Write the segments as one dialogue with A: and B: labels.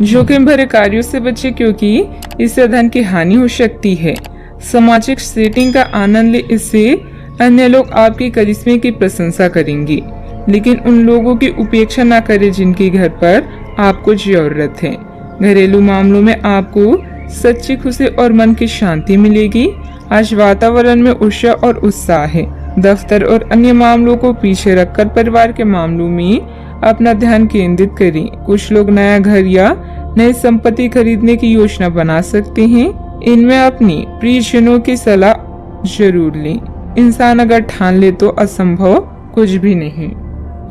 A: जोखिम भरे कार्यों से बचे क्योंकि इससे धन की हानि हो सकती है। सामाजिक सेटिंग का आनंद ले, इससे अन्य लोग आपकी करिश्मे की प्रशंसा करेंगे, लेकिन उन लोगों की उपेक्षा न करें जिनके घर पर आपको जरूरत है। घरेलू मामलों में आपको सच्ची खुशी और मन की शांति मिलेगी। आज वातावरण में ऊर्जा और उत्साह है। दफ्तर और अन्य मामलों को पीछे रखकर परिवार के मामलों में अपना ध्यान केंद्रित करें। कुछ लोग नया घर या नई संपत्ति खरीदने की योजना बना सकते हैं। इनमें अपनी प्रियजनों की सलाह जरूर लें। इंसान अगर ठान ले तो असंभव कुछ भी नहीं।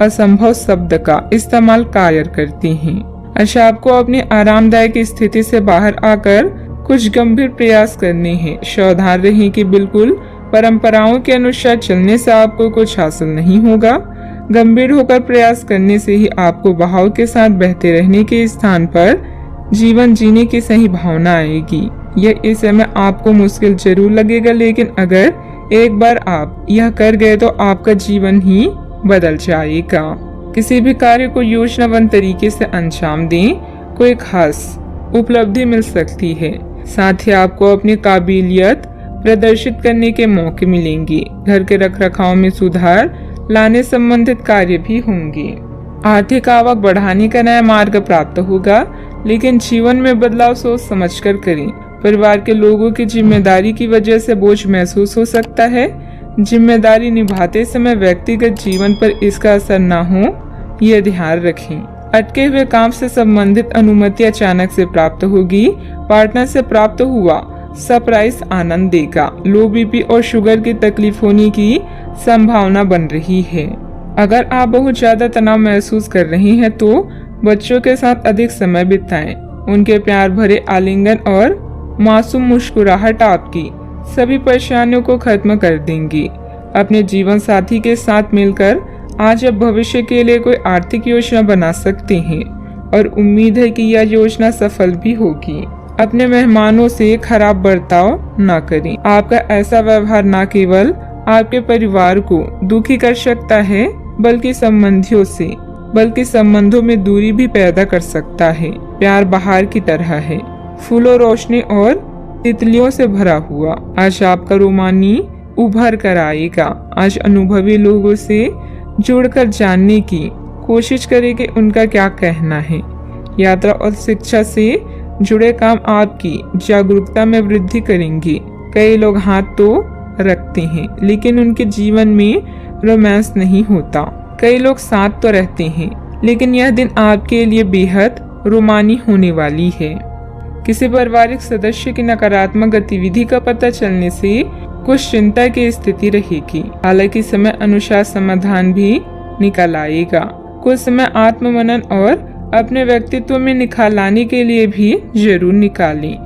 A: असंभव शब्द का इस्तेमाल कायर करते हैं। अच्छा, आपको अपनी आरामदायक स्थिति से बाहर आकर कुछ गंभीर प्रयास करने हैं। सावधान रहें कि बिल्कुल परंपराओं के अनुसार चलने से आपको कुछ हासिल नहीं होगा। गंभीर होकर प्रयास करने से ही आपको बहाव के साथ बहते रहने के स्थान पर जीवन जीने की सही भावना आएगी। यह इस समय आपको मुश्किल जरूर लगेगा, लेकिन अगर एक बार आप यह कर गए तो आपका जीवन ही बदल जाएगा। किसी भी कार्य को योजनाबद्ध तरीके से अंजाम दें, कोई खास उपलब्धि मिल सकती है। साथ ही आपको अपनी काबिलियत प्रदर्शित करने के मौके मिलेंगे। घर के रखरखाव में सुधार लाने संबंधित कार्य भी होंगे। आर्थिक आवक बढ़ाने का नया मार्ग प्राप्त होगा, लेकिन जीवन में बदलाव सोच समझकर करें। परिवार के लोगों की जिम्मेदारी की वजह से बोझ महसूस हो सकता है। जिम्मेदारी निभाते समय व्यक्तिगत जीवन पर इसका असर न हो, यह ध्यान रखें। अटके हुए काम से संबंधित अनुमति अचानक से प्राप्त होगी। पार्टनर से प्राप्त हुआ सरप्राइज आनंद देगा। लो बीपी और शुगर की तकलीफ होने की संभावना बन रही है। अगर आप बहुत ज्यादा तनाव महसूस कर रहे हैं तो बच्चों के साथ अधिक समय बिताएं। उनके प्यार भरे आलिंगन और मासूम मुस्कुराहट आपकी सभी परेशानियों को खत्म कर देंगी। अपने जीवन साथी के साथ मिलकर आज आप भविष्य के लिए कोई आर्थिक योजना बना सकते हैं और उम्मीद है कि यह योजना सफल भी होगी। अपने मेहमानों से खराब बर्ताव न करें। आपका ऐसा व्यवहार न केवल आपके परिवार को दुखी कर सकता है, बल्कि संबंधों में दूरी भी पैदा कर सकता है। प्यार बहार की तरह है, फूलों, रोशनी और तितलियों से भरा हुआ। आज आपका रोमानी उभर कर आएगा। आज अनुभवी लोगों से जुड़कर जानने की कोशिश करें कि उनका क्या कहना है। यात्रा और शिक्षा से जुड़े काम आपकी जागरूकता में वृद्धि करेंगे। कई लोग हाथ तो रखते हैं, लेकिन उनके जीवन में रोमांस नहीं होता। कई लोग साथ तो रहते हैं, लेकिन यह दिन आपके लिए बेहद रोमानी होने वाली है। किसी पारिवारिक सदस्य की नकारात्मक गतिविधि का पता चलने से कुछ चिंता की स्थिति रहेगी। हालांकि समय अनुसार समाधान भी निकल आएगा। कुछ समय आत्ममनन और अपने व्यक्तित्व में निखार लाने के लिए भी जरूर निकालें।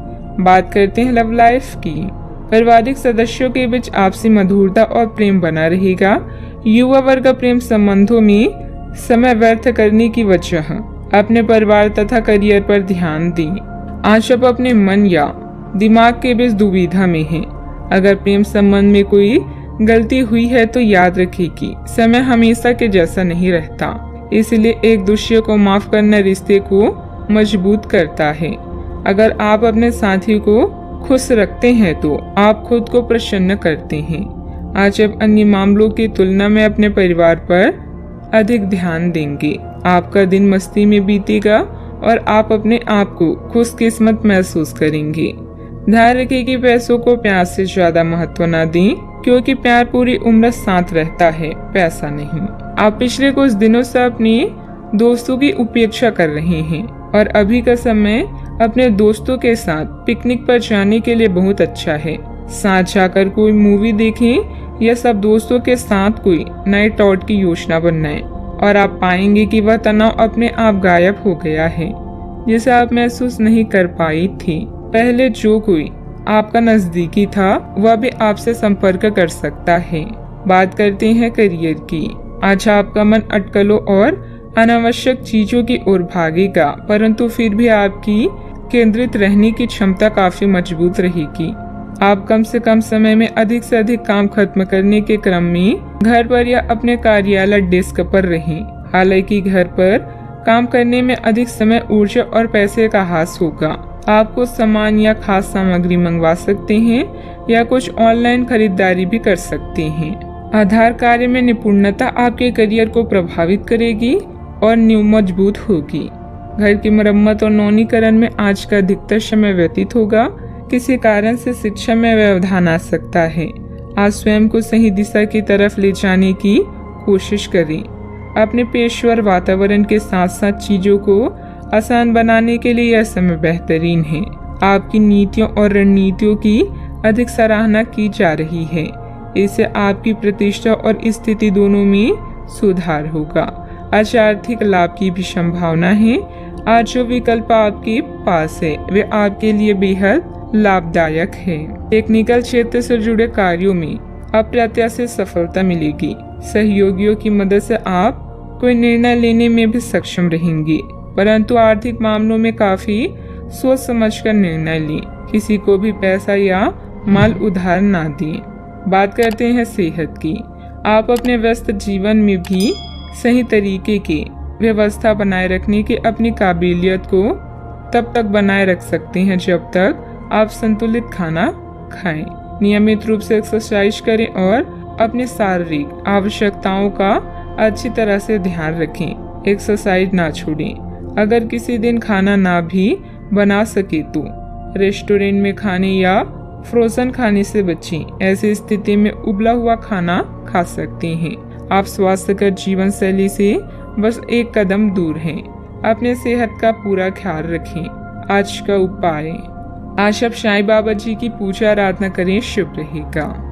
A: बात करते हैं लव लाइफ की। पारिवारिक सदस्यों के बीच आपसी मधुरता और प्रेम बना रहेगा। युवा वर्ग का प्रेम संबंधों में समय व्यर्थ करने की वजह अपने परिवार तथा करियर पर ध्यान दें। आज आप अपने मन या दिमाग के बीच दुविधा में हैं। अगर प्रेम संबंध में कोई गलती हुई है तो याद रखिए कि समय हमेशा के जैसा नहीं रहता, इसलिए एक दूसरे को माफ करना रिश्ते को मजबूत करता है। अगर आप अपने साथी को खुश रखते हैं तो आप खुद को प्रसन्न करते हैं। आज आप अन्य मामलों की तुलना में अपने परिवार पर अधिक ध्यान देंगे। आपका दिन मस्ती में बीतेगा और आप अपने आप को खुशकिस्मत महसूस करेंगे। ध्यान रखें कि पैसों को प्यार से ज्यादा महत्व न दें, क्योंकि प्यार पूरी उम्र साथ रहता है, पैसा नहीं। आप पिछले कुछ दिनों से अपने दोस्तों की उपेक्षा कर रहे हैं और अभी का समय अपने दोस्तों के साथ पिकनिक पर जाने के लिए बहुत अच्छा है। साथ जाकर कोई मूवी देखें या सब दोस्तों के साथ कोई नाइट आउट की योजना बनाएं और आप पाएंगे कि वह तनाव अपने आप गायब हो गया है, जिसे आप महसूस नहीं कर पाई थी। पहले जो कोई आपका नजदीकी था वह भी आपसे संपर्क कर सकता है। बात करते हैं करियर की। आज आपका मन अटकलों और अनावश्यक चीजों की ओर भागेगा, परंतु फिर भी आपकी केंद्रित रहने की क्षमता काफी मजबूत रहेगी। आप कम से कम समय में अधिक से अधिक काम खत्म करने के क्रम में घर पर या अपने कार्यालय डेस्क पर रहें। हालांकि घर पर काम करने में अधिक समय, ऊर्जा और पैसे का हास होगा। आपको सामान या खास सामग्री मंगवा सकते हैं या कुछ ऑनलाइन खरीदारी भी कर सकते हैं। आधार कार्य में निपुणता आपके करियर को प्रभावित करेगी और नींव मजबूत होगी। घर की मरम्मत और नवीनीकरण में आज का अधिकतर समय व्यतीत होगा। किसी कारण से शिक्षा में व्यवधान आ सकता है। आज स्वयं को सही दिशा की तरफ ले जाने की कोशिश करें। अपने पेशेवर वातावरण के साथ साथ चीजों को आसान बनाने के लिए यह समय बेहतरीन है। आपकी नीतियों और रणनीतियों की अधिक सराहना की जा रही है। इससे आपकी प्रतिष्ठा और स्थिति दोनों में सुधार होगा। आज आर्थिक लाभ की भी संभावना है। आज जो विकल्प आपके पास है वे आपके लिए बेहद लाभदायक है। टेक्निकल क्षेत्र से जुड़े कार्यों में अप्रत्याशित सफलता मिलेगी। सहयोगियों की मदद से आप कोई निर्णय लेने में भी सक्षम रहेंगे, परंतु आर्थिक मामलों में काफी सोच समझकर निर्णय लें। किसी को भी पैसा या माल उधार ना दें। बात करते हैं सेहत की। आप अपने व्यस्त जीवन में भी सही तरीके की व्यवस्था बनाए रखने की अपनी काबिलियत को तब तक बनाए रख सकते हैं जब तक आप संतुलित खाना खाएं। नियमित रूप से एक्सरसाइज करें और अपनी शारीरिक आवश्यकताओं का अच्छी तरह से ध्यान रखें। एक्सरसाइज ना छोड़ें। अगर किसी दिन खाना ना भी बना सके तो रेस्टोरेंट में खाने या फ्रोजन खाने से बचें। ऐसी स्थिति में उबला हुआ खाना खा सकते हैं। आप स्वास्थ्यकर जीवन शैली से बस एक कदम दूर हैं। अपने सेहत का पूरा ख्याल रखें। आज का उपाय, आज आप साईं बाबा जी की पूजा आराधना करें, शुभ रहेगा।